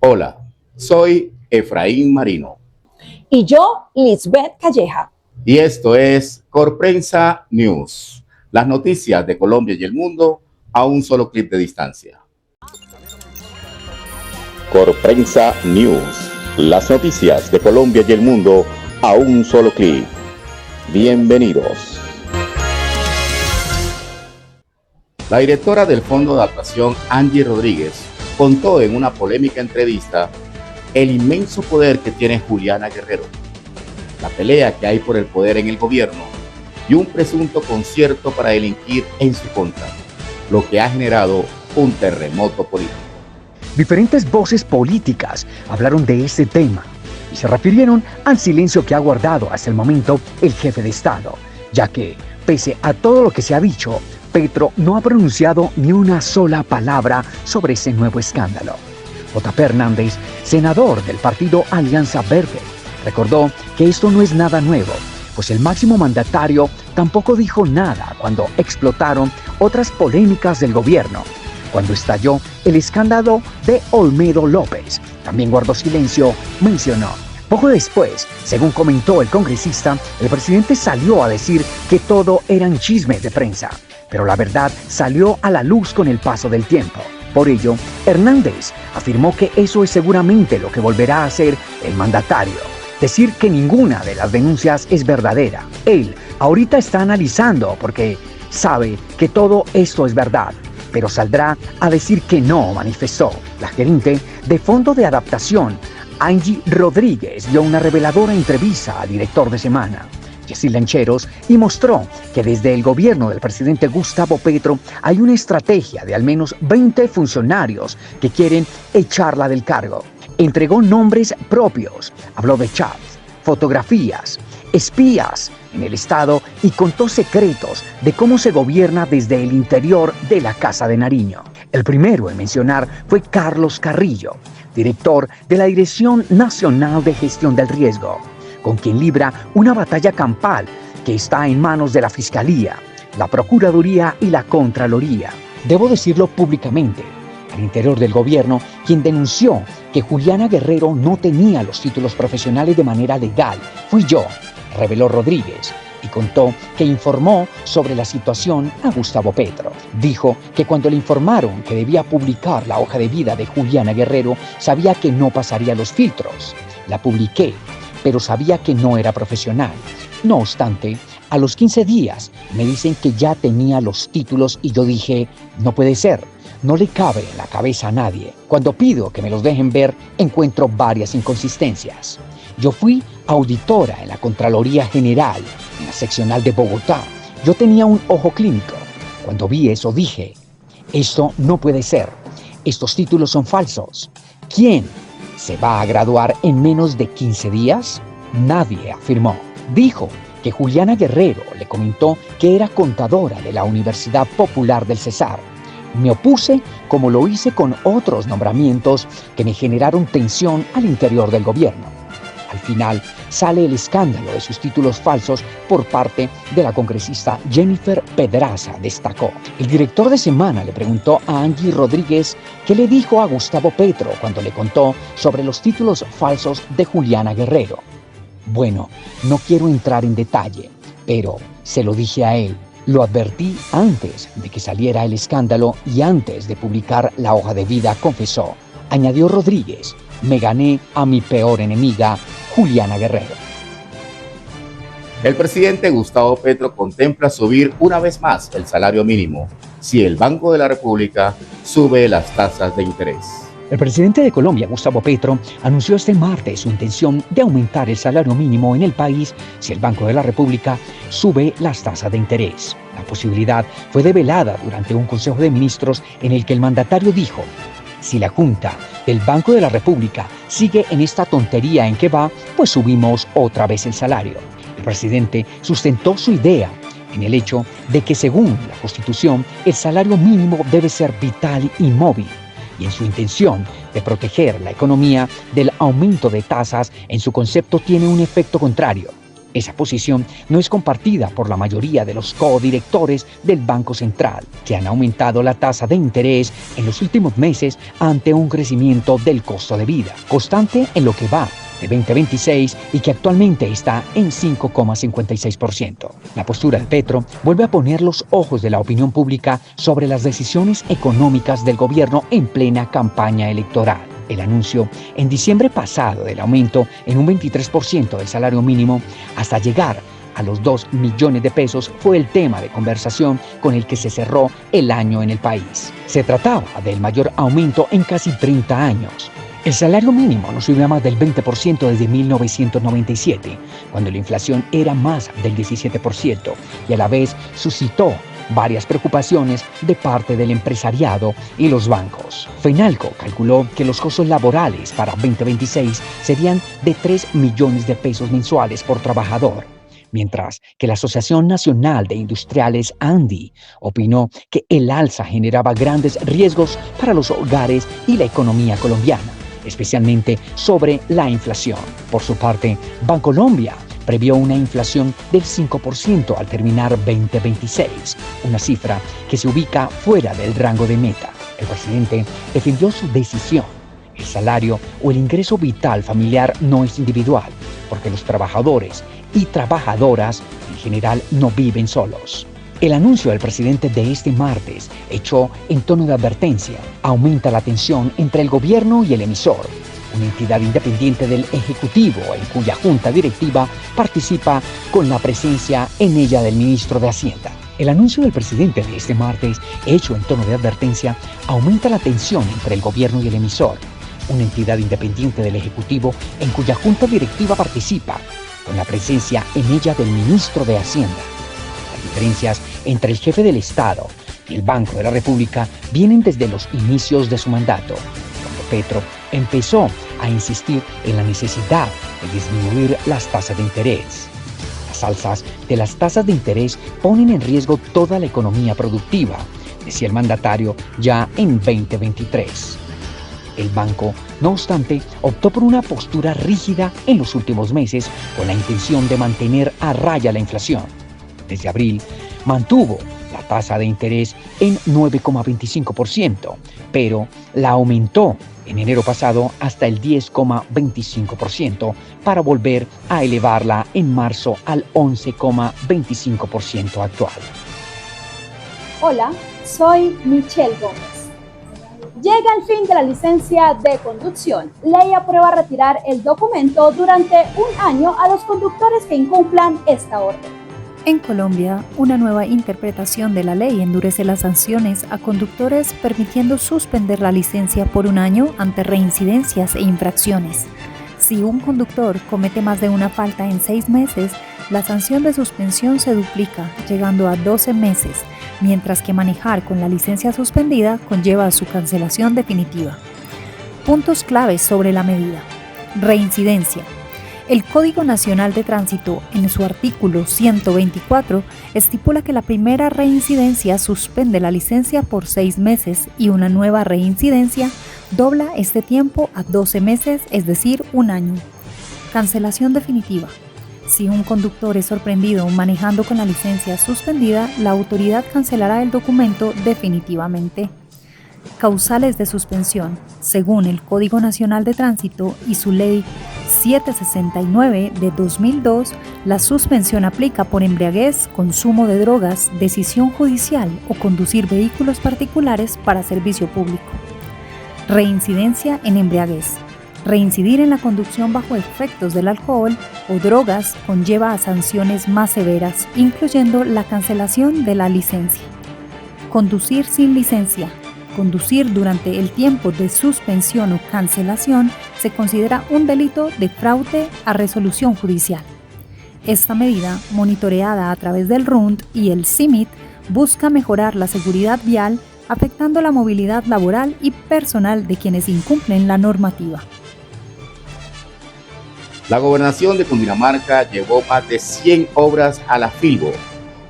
Hola, soy Efraín Marino Y yo, Lisbeth Calleja. y esto es Corprensa News, las noticias de Colombia y el mundo a un solo clic de distancia. Corprensa News, las noticias de Colombia y el mundo a un solo clic. Bienvenidos. La directora del Fondo de Adaptación, Angie Rodríguez, contó en una polémica entrevista el inmenso poder que tiene Juliana Guerrero, la pelea que hay por el poder en el gobierno y un presunto concierto para delinquir en su contra, lo que ha generado un terremoto político. Diferentes voces políticas hablaron de este tema y se refirieron al silencio que ha guardado hasta el momento el jefe de Estado, ya que, pese a todo lo que se ha dicho, Petro no ha pronunciado ni una sola palabra sobre ese nuevo escándalo. J.P. Hernández, senador del partido Alianza Verde, recordó que esto no es nada nuevo, pues el máximo mandatario tampoco dijo nada cuando explotaron otras polémicas del gobierno. Cuando estalló el escándalo de Olmedo López, también guardó silencio, mencionó. Poco después, según comentó el congresista, el presidente salió a decir que todo eran chismes de prensa, pero la verdad salió a la luz con el paso del tiempo. Por ello, Hernández afirmó que eso es seguramente lo que volverá a hacer el mandatario. Decir que ninguna de las denuncias es verdadera. Él ahorita está analizando porque sabe que todo esto es verdad, pero saldrá a decir que no, manifestó. La gerente de Fondo de Adaptación, Angie Rodríguez, dio una reveladora entrevista al director de Semana, Jessy Lancheros, y mostró que desde el gobierno del presidente Gustavo Petro hay una estrategia de al menos 20 funcionarios que quieren echarla del cargo. Entregó nombres propios, habló de chats, fotografías, espías en el Estado y contó secretos de cómo se gobierna desde el interior de la Casa de Nariño. El primero en mencionar fue Carlos Carrillo, director de la Dirección Nacional de Gestión del Riesgo, con quien libra una batalla campal que está en manos de la Fiscalía, la Procuraduría y la Contraloría. Debo decirlo públicamente, al interior del gobierno, quien denunció que Juliana Guerrero no tenía los títulos profesionales de manera legal, fui yo, reveló Rodríguez, y contó que informó sobre la situación a Gustavo Petro. Dijo que cuando le informaron que debía publicar la hoja de vida de Juliana Guerrero, sabía que no pasaría los filtros. La publiqué, pero sabía que no era profesional. No obstante, a los 15 días me dicen que ya tenía los títulos y yo dije, no puede ser, no le cabe en la cabeza a nadie. Cuando pido que me los dejen ver, encuentro varias inconsistencias. Yo fui auditora en la Contraloría General, en la seccional de Bogotá. Yo tenía un ojo clínico. Cuando vi eso dije, esto no puede ser, estos títulos son falsos. ¿Quién se va a graduar en menos de 15 días? Nadie afirmó. Dijo que Juliana Guerrero le comentó que era contadora de la Universidad Popular del Cesar. Me opuse como lo hice con otros nombramientos que me generaron tensión al interior del gobierno. Al final sale el escándalo de sus títulos falsos por parte de la congresista Jennifer Pedraza, destacó. El director de Semana le preguntó a Angie Rodríguez qué le dijo a Gustavo Petro cuando le contó sobre los títulos falsos de Juliana Guerrero. Bueno, no quiero entrar en detalle, pero se lo dije a él. Lo advertí antes de que saliera el escándalo y antes de publicar la hoja de vida, confesó. Añadió Rodríguez, me gané a mi peor enemiga, Juliana Guerrero. El presidente Gustavo Petro contempla subir una vez más el salario mínimo si el Banco de la República sube las tasas de interés. El presidente de Colombia, Gustavo Petro, anunció este martes su intención de aumentar el salario mínimo en el país si el Banco de la República sube las tasas de interés. La posibilidad fue develada durante un Consejo de Ministros en el que el mandatario dijo, si la Junta del Banco de la República sigue en esta tontería en que va, pues subimos otra vez el salario. El presidente sustentó su idea en el hecho de que según la Constitución, el salario mínimo debe ser vital y móvil. Y en su intención de proteger la economía del aumento de tasas, en su concepto tiene un efecto contrario. Esa posición no es compartida por la mayoría de los codirectores del Banco Central, que han aumentado la tasa de interés en los últimos meses ante un crecimiento del costo de vida, constante en lo que va de 2026 y que actualmente está en 5,56%. La postura de Petro vuelve a poner los ojos de la opinión pública sobre las decisiones económicas del gobierno en plena campaña electoral. El anuncio en diciembre pasado del aumento en un 23% del salario mínimo hasta llegar a los 2 millones de pesos fue el tema de conversación con el que se cerró el año en el país. Se trataba del mayor aumento en casi 30 años. El salario mínimo no subió a más del 20% desde 1997, cuando la inflación era más del 17% y a la vez suscitó varias preocupaciones de parte del empresariado y los bancos. Fenalco calculó que los costos laborales para 2026 serían de 3 millones de pesos mensuales por trabajador, mientras que la Asociación Nacional de Industriales ANDI opinó que el alza generaba grandes riesgos para los hogares y la economía colombiana, especialmente sobre la inflación. Por su parte, Bancolombia previó una inflación del 5% al terminar 2026, una cifra que se ubica fuera del rango de meta. El presidente defendió su decisión. El salario o el ingreso vital familiar no es individual, porque los trabajadores y trabajadoras en general no viven solos. El anuncio del presidente de este martes, hecho en tono de advertencia, aumenta la tensión entre el gobierno y el emisor, una entidad independiente del Ejecutivo en cuya junta directiva participa con la presencia en ella del ministro de Hacienda. El anuncio del presidente de este martes, hecho en tono de advertencia, aumenta la tensión entre el gobierno y el emisor, una entidad independiente del Ejecutivo en cuya junta directiva participa con la presencia en ella del ministro de Hacienda. Las diferencias entre el jefe del Estado y el Banco de la República vienen desde los inicios de su mandato, cuando Petro empezó a insistir en la necesidad de disminuir las tasas de interés. Las alzas de las tasas de interés ponen en riesgo toda la economía productiva, decía el mandatario ya en 2023. El banco, no obstante, optó por una postura rígida en los últimos meses con la intención de mantener a raya la inflación. Desde abril, mantuvo la tasa de interés en 9,25%, pero la aumentó en enero pasado hasta el 10,25% para volver a elevarla en marzo al 11,25% actual. Hola, soy Michelle Gómez. Llega el fin de la licencia de conducción. Ley aprueba retirar el documento durante un año a los conductores que incumplan esta orden. En Colombia, una nueva interpretación de la ley endurece las sanciones a conductores, permitiendo suspender la licencia por un año ante reincidencias e infracciones. Si un conductor comete más de una falta en 6 meses, la sanción de suspensión se duplica, llegando a 12 meses, mientras que manejar con la licencia suspendida conlleva su cancelación definitiva. Puntos claves sobre la medida. Reincidencia. El Código Nacional de Tránsito, en su artículo 124, estipula que la primera reincidencia suspende la licencia por 6 meses y una nueva reincidencia dobla este tiempo a 12 meses, es decir, un año. Cancelación definitiva. Si un conductor es sorprendido manejando con la licencia suspendida, la autoridad cancelará el documento definitivamente. Causales de suspensión. Según el Código Nacional de Tránsito y su Ley 769 de 2002, la suspensión aplica por embriaguez, consumo de drogas, decisión judicial o conducir vehículos particulares para servicio público. Reincidencia en embriaguez. Reincidir en la conducción bajo efectos del alcohol o drogas conlleva a sanciones más severas, incluyendo la cancelación de la licencia. Conducir sin licencia. Conducir durante el tiempo de suspensión o cancelación se considera un delito de fraude a resolución judicial. Esta medida, monitoreada a través del RUND y el CIMIT, busca mejorar la seguridad vial, afectando la movilidad laboral y personal de quienes incumplen la normativa. La gobernación de Cundinamarca llevó más de 100 obras a la Filbo,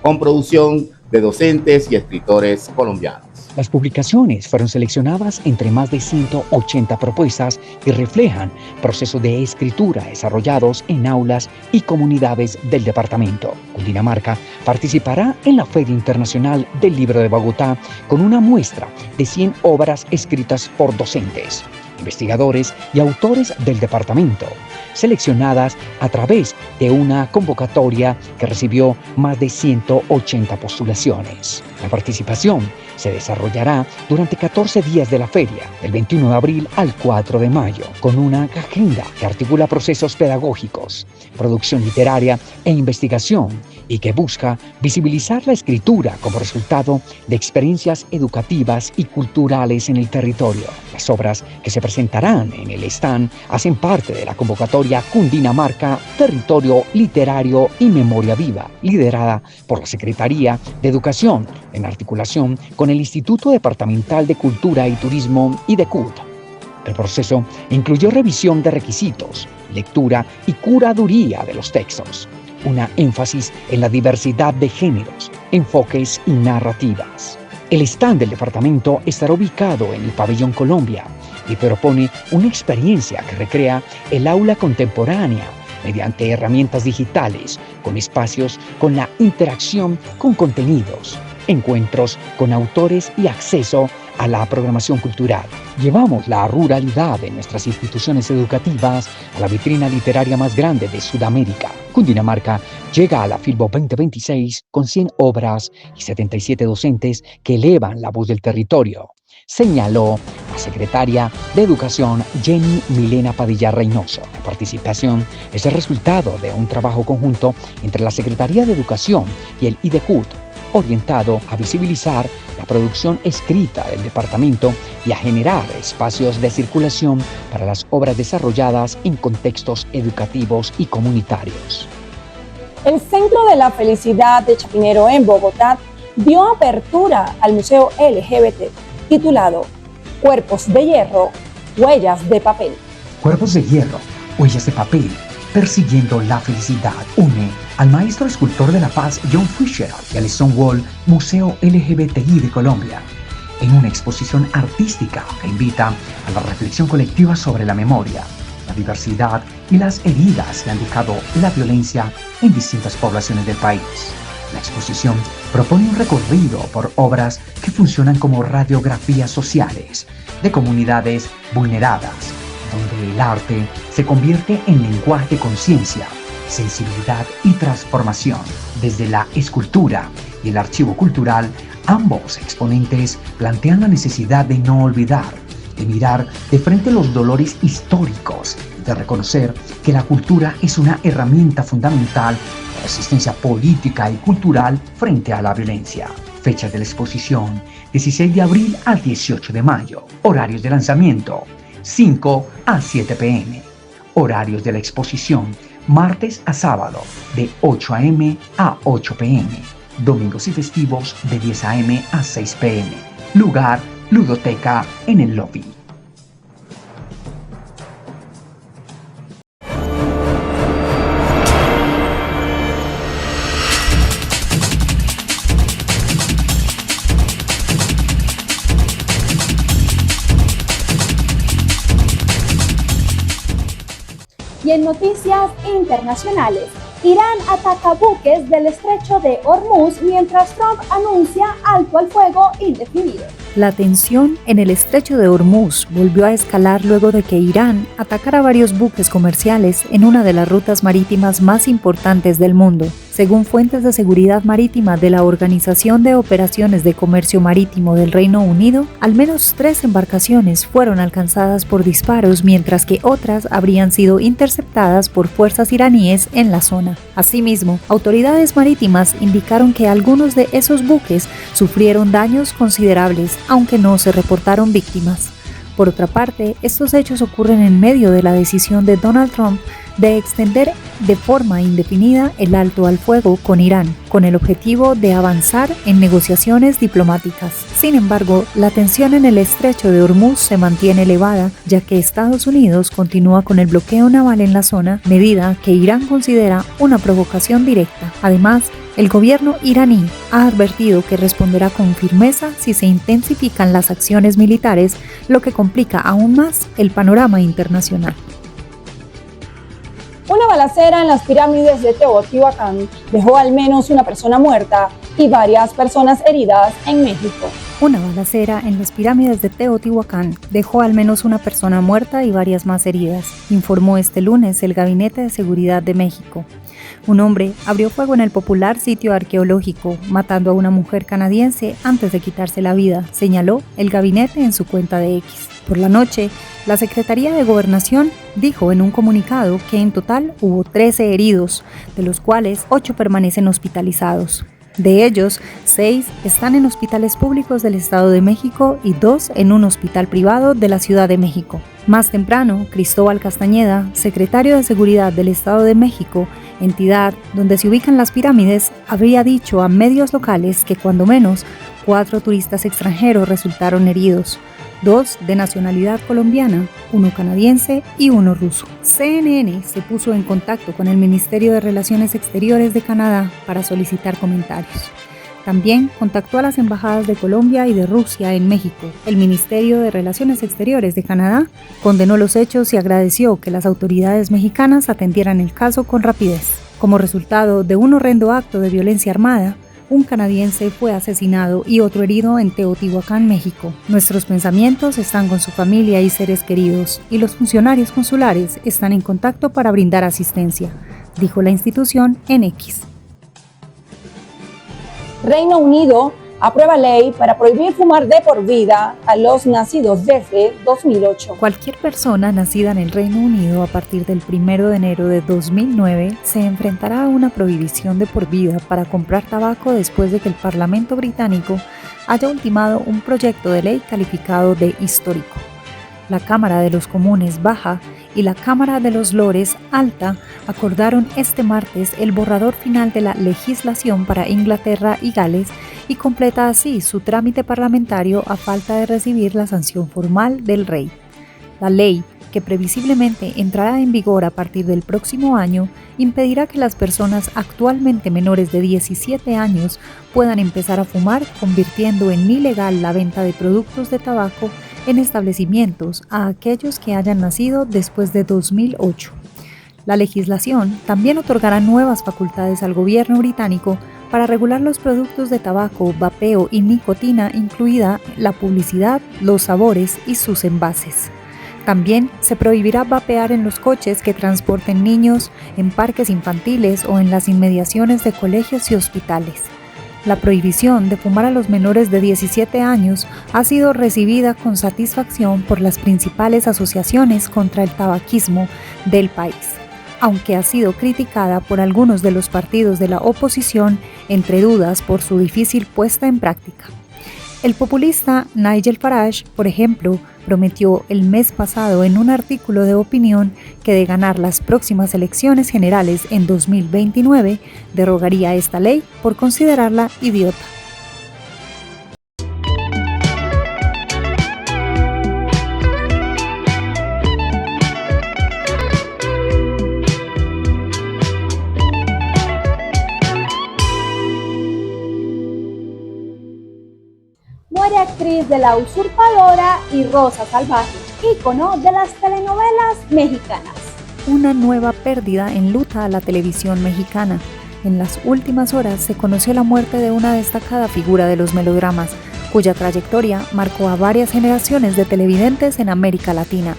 con producción de docentes y escritores colombianos. Las publicaciones fueron seleccionadas entre más de 180 propuestas que reflejan procesos de escritura desarrollados en aulas y comunidades del departamento. Cundinamarca participará en la Feria Internacional del Libro de Bogotá con una muestra de 100 obras escritas por docentes, investigadores y autores del departamento, seleccionadas a través de una convocatoria que recibió más de 180 postulaciones. La participación se desarrollará durante 14 días de la feria, del 21 de abril al 4 de mayo, con una agenda que articula procesos pedagógicos, producción literaria e investigación, y que busca visibilizar la escritura como resultado de experiencias educativas y culturales en el territorio. Las obras que se presentarán en el stand hacen parte de la convocatoria Cundinamarca, Territorio Literario y Memoria Viva, liderada por la Secretaría de Educación, en articulación con el Instituto Departamental de Cultura y Turismo y IDECUT. El proceso incluyó revisión de requisitos, lectura y curaduría de los textos, una énfasis en la diversidad de géneros, enfoques y narrativas. El stand del departamento estará ubicado en el Pabellón Colombia y propone una experiencia que recrea el aula contemporánea mediante herramientas digitales, con espacios con la interacción con contenidos, encuentros con autores y acceso a la programación cultural. Llevamos la ruralidad de nuestras instituciones educativas a la vitrina literaria más grande de Sudamérica. Cundinamarca llega a la Filbo 2026 con 100 obras y 77 docentes que elevan la voz del territorio, señaló la secretaria de Educación Jenny Milena Padilla Reynoso. La participación es el resultado de un trabajo conjunto entre la Secretaría de Educación y el IDECUT, orientado a visibilizar la producción escrita del departamento y a generar espacios de circulación para las obras desarrolladas en contextos educativos y comunitarios. El Centro de la Felicidad de Chapinero en Bogotá dio apertura al Museo LGBT, titulado Cuerpos de Hierro, Huellas de Papel. Cuerpos de Hierro, Huellas de Papel, persiguiendo la felicidad, une al maestro escultor de la paz John Fisher y al Stonewall Museo LGBTI de Colombia, en una exposición artística que invita a la reflexión colectiva sobre la memoria, la diversidad y las heridas que han dejado la violencia en distintas poblaciones del país. La exposición propone un recorrido por obras que funcionan como radiografías sociales de comunidades vulneradas, donde el arte se convierte en lenguaje de conciencia, sensibilidad y transformación. Desde la escultura y el archivo cultural, ambos exponentes plantean la necesidad de no olvidar, de mirar de frente los dolores históricos, de reconocer que la cultura es una herramienta fundamental de resistencia política y cultural frente a la violencia. Fechas de la exposición: 16 de abril al 18 de mayo. Horarios de lanzamiento: 5 a 7 p.m. Horarios de la exposición: martes a sábado, de 8 a.m. a 8 p.m. Domingos y festivos, de 10 a.m. a 6 p.m. Lugar: ludoteca en el lobby. Y en noticias internacionales, Irán ataca buques del estrecho de Hormuz mientras Trump anuncia alto al fuego indefinido. La tensión en el estrecho de Hormuz volvió a escalar luego de que Irán atacara varios buques comerciales en una de las rutas marítimas más importantes del mundo. Según fuentes de seguridad marítima de la Organización de Operaciones de Comercio Marítimo del Reino Unido, al menos 3 embarcaciones fueron alcanzadas por disparos, mientras que otras habrían sido interceptadas por fuerzas iraníes en la zona. Asimismo, autoridades marítimas indicaron que algunos de esos buques sufrieron daños considerables, aunque no se reportaron víctimas. Por otra parte, estos hechos ocurren en medio de la decisión de Donald Trump de extender de forma indefinida el alto al fuego con Irán, con el objetivo de avanzar en negociaciones diplomáticas. Sin embargo, la tensión en el estrecho de Hormuz se mantiene elevada, ya que Estados Unidos continúa con el bloqueo naval en la zona, medida que Irán considera una provocación directa. Además, El gobierno iraní ha advertido que responderá con firmeza si se intensifican las acciones militares, lo que complica aún más el panorama internacional. Una balacera en las pirámides de Teotihuacán dejó al menos una persona muerta y varias personas heridas en México. Una balacera en las pirámides de Teotihuacán dejó al menos una persona muerta y varias más heridas, informó este lunes el Gabinete de Seguridad de México. Un hombre abrió fuego en el popular sitio arqueológico, matando a una mujer canadiense antes de quitarse la vida, señaló el gabinete en su cuenta de X. Por la noche, la Secretaría de Gobernación dijo en un comunicado que en total hubo 13 heridos, de los cuales 8 permanecen hospitalizados. De ellos, 6 están en hospitales públicos del Estado de México y 2 en un hospital privado de la Ciudad de México. Más temprano, Cristóbal Castañeda, secretario de Seguridad del Estado de México, entidad donde se ubican las pirámides, habría dicho a medios locales que cuando menos 4 turistas extranjeros resultaron heridos, 2 de nacionalidad colombiana, 1 canadiense y 1 ruso. CNN se puso en contacto con el Ministerio de Relaciones Exteriores de Canadá para solicitar comentarios. También contactó a las embajadas de Colombia y de Rusia en México. El Ministerio de Relaciones Exteriores de Canadá condenó los hechos y agradeció que las autoridades mexicanas atendieran el caso con rapidez. Como resultado de un horrendo acto de violencia armada, un canadiense fue asesinado y otro herido en Teotihuacán, México. Nuestros pensamientos están con su familia y seres queridos, y los funcionarios consulares están en contacto para brindar asistencia, dijo la institución en X. Reino Unido aprueba ley para prohibir fumar de por vida a los nacidos desde 2008. Cualquier persona nacida en el Reino Unido a partir del 1 de enero de 2009 se enfrentará a una prohibición de por vida para comprar tabaco después de que el Parlamento británico haya ultimado un proyecto de ley calificado de histórico. La Cámara de los Comunes Baja y la Cámara de los Lores Alta acordaron este martes el borrador final de la legislación para Inglaterra y Gales y completa así su trámite parlamentario a falta de recibir la sanción formal del rey. La ley, que previsiblemente entrará en vigor a partir del próximo año, impedirá que las personas actualmente menores de 17 años puedan empezar a fumar, convirtiendo en ilegal la venta de productos de tabaco en establecimientos a aquellos que hayan nacido después de 2008. La legislación también otorgará nuevas facultades al gobierno británico para regular los productos de tabaco, vapeo y nicotina, incluida la publicidad, los sabores y sus envases. También se prohibirá vapear en los coches que transporten niños, en parques infantiles o en las inmediaciones de colegios y hospitales. La prohibición de fumar a los menores de 17 años ha sido recibida con satisfacción por las principales asociaciones contra el tabaquismo del país, aunque ha sido criticada por algunos de los partidos de la oposición, entre dudas por su difícil puesta en práctica. El populista Nigel Farage, por ejemplo, prometió el mes pasado en un artículo de opinión que de ganar las próximas elecciones generales en 2029, derogaría esta ley por considerarla idiota. Muere actriz de La Usurpadora y Rosa Salvaje, ícono de las telenovelas mexicanas. Una nueva pérdida enluta a la televisión mexicana. En las últimas horas se conoció la muerte de una destacada figura de los melodramas, cuya trayectoria marcó a varias generaciones de televidentes en América Latina.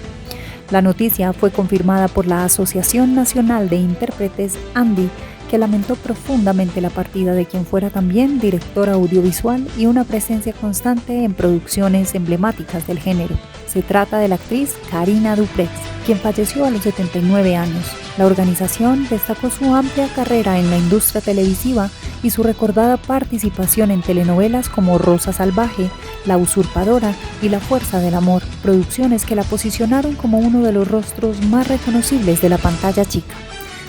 La noticia fue confirmada por la Asociación Nacional de Intérpretes, ANDI, que lamentó profundamente la partida de quien fuera también directora audiovisual y una presencia constante en producciones emblemáticas del género. Se trata de la actriz Karina Duprex, quien falleció a los 79 años. La organización destacó su amplia carrera en la industria televisiva y su recordada participación en telenovelas como Rosa Salvaje, La Usurpadora y La Fuerza del Amor, producciones que la posicionaron como uno de los rostros más reconocibles de la pantalla chica.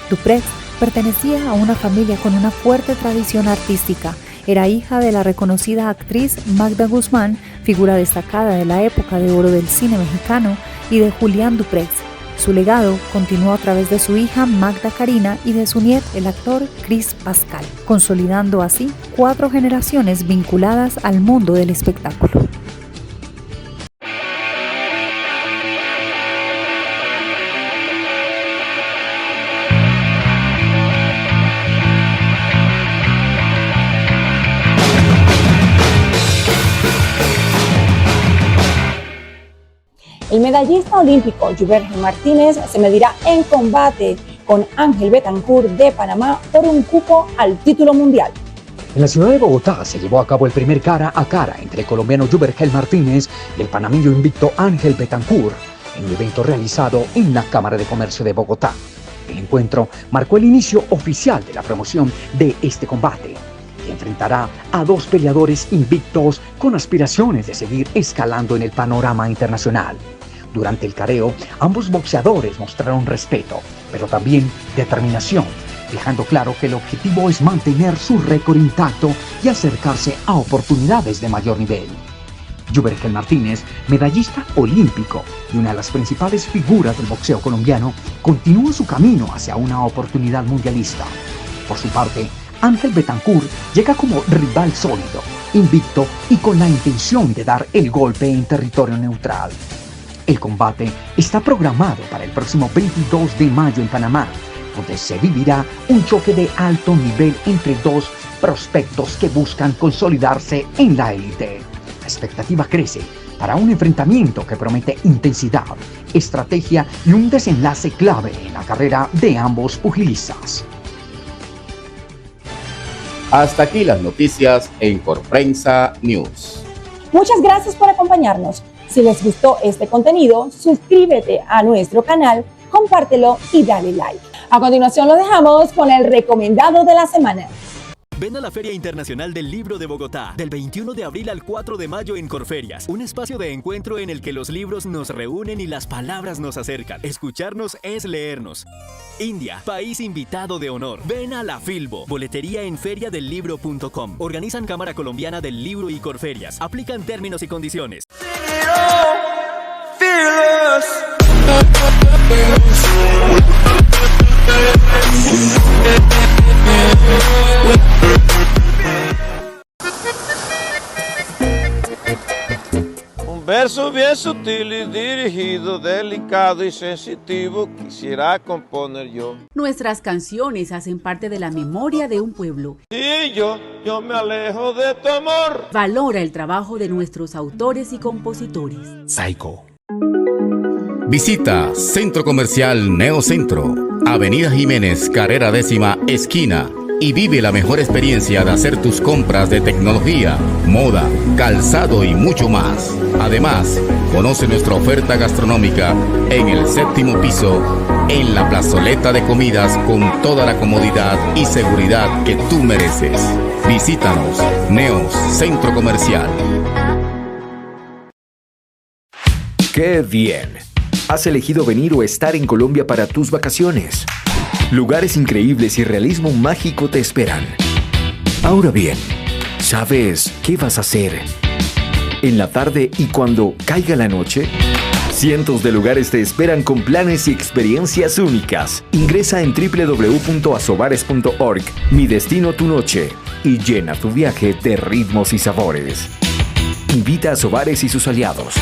Duprex pertenecía a una familia con una fuerte tradición artística. Era hija de la reconocida actriz Magda Guzmán, figura destacada de la época de oro del cine mexicano, y de Julián Duprex, Su legado continuó a través de su hija Magda Karina y de su nieto, el actor Chris Pascal, consolidando así 4 generaciones vinculadas al mundo del espectáculo. El medallista olímpico Jubergen Martínez se medirá en combate con Ángel Betancourt de Panamá por un cupo al título mundial. En la ciudad de Bogotá se llevó a cabo el primer cara a cara entre el colombiano Jubergen Martínez y el panameño invicto Ángel Betancourt en un evento realizado en la Cámara de Comercio de Bogotá. El encuentro marcó el inicio oficial de la promoción de este combate, que enfrentará a 2 peleadores invictos con aspiraciones de seguir escalando en el panorama internacional. Durante el careo, ambos boxeadores mostraron respeto, pero también determinación, dejando claro que el objetivo es mantener su récord intacto y acercarse a oportunidades de mayor nivel. Jubergen Martínez, medallista olímpico y una de las principales figuras del boxeo colombiano, continúa su camino hacia una oportunidad mundialista. Por su parte, Ángel Betancourt llega como rival sólido, invicto y con la intención de dar el golpe en territorio neutral. El combate está programado para el próximo 22 de mayo en Panamá, donde se vivirá un choque de alto nivel entre 2 prospectos que buscan consolidarse en la élite. La expectativa crece para un enfrentamiento que promete intensidad, estrategia y un desenlace clave en la carrera de ambos pugilistas. Hasta aquí las noticias en Corprensa News. Muchas gracias por acompañarnos. Si les gustó este contenido, suscríbete a nuestro canal, compártelo y dale like. A continuación lo dejamos con el recomendado de la semana. Ven a la Feria Internacional del Libro de Bogotá, del 21 de abril al 4 de mayo en Corferias, un espacio de encuentro en el que los libros nos reúnen y las palabras nos acercan. Escucharnos es leernos. India, país invitado de honor. Ven a la Filbo, boletería en feriadellibro.com. Organizan Cámara Colombiana del Libro y Corferias. Aplican términos y condiciones. Un verso bien sutil y dirigido, delicado y sensitivo, quisiera componer yo. Nuestras canciones hacen parte de la memoria de un pueblo. Y yo me alejo de tu amor. Valora el trabajo de nuestros autores y compositores. Psycho. Visita Centro Comercial Neocentro, Avenida Jiménez, carrera 10ª, esquina, y vive la mejor experiencia de hacer tus compras de tecnología, moda, calzado y mucho más. Además, conoce nuestra oferta gastronómica en el 7º piso, en la plazoleta de comidas con toda la comodidad y seguridad que tú mereces. Visítanos, Neos Centro Comercial. ¡Qué bien! Has elegido venir o estar en Colombia para tus vacaciones. Lugares increíbles y realismo mágico te esperan. Ahora bien, ¿sabes qué vas a hacer en la tarde y cuando caiga la noche? Cientos de lugares te esperan con planes y experiencias únicas. Ingresa en www.asobares.org, Mi Destino Tu Noche, y llena tu viaje de ritmos y sabores. Invita a Asobares y sus aliados.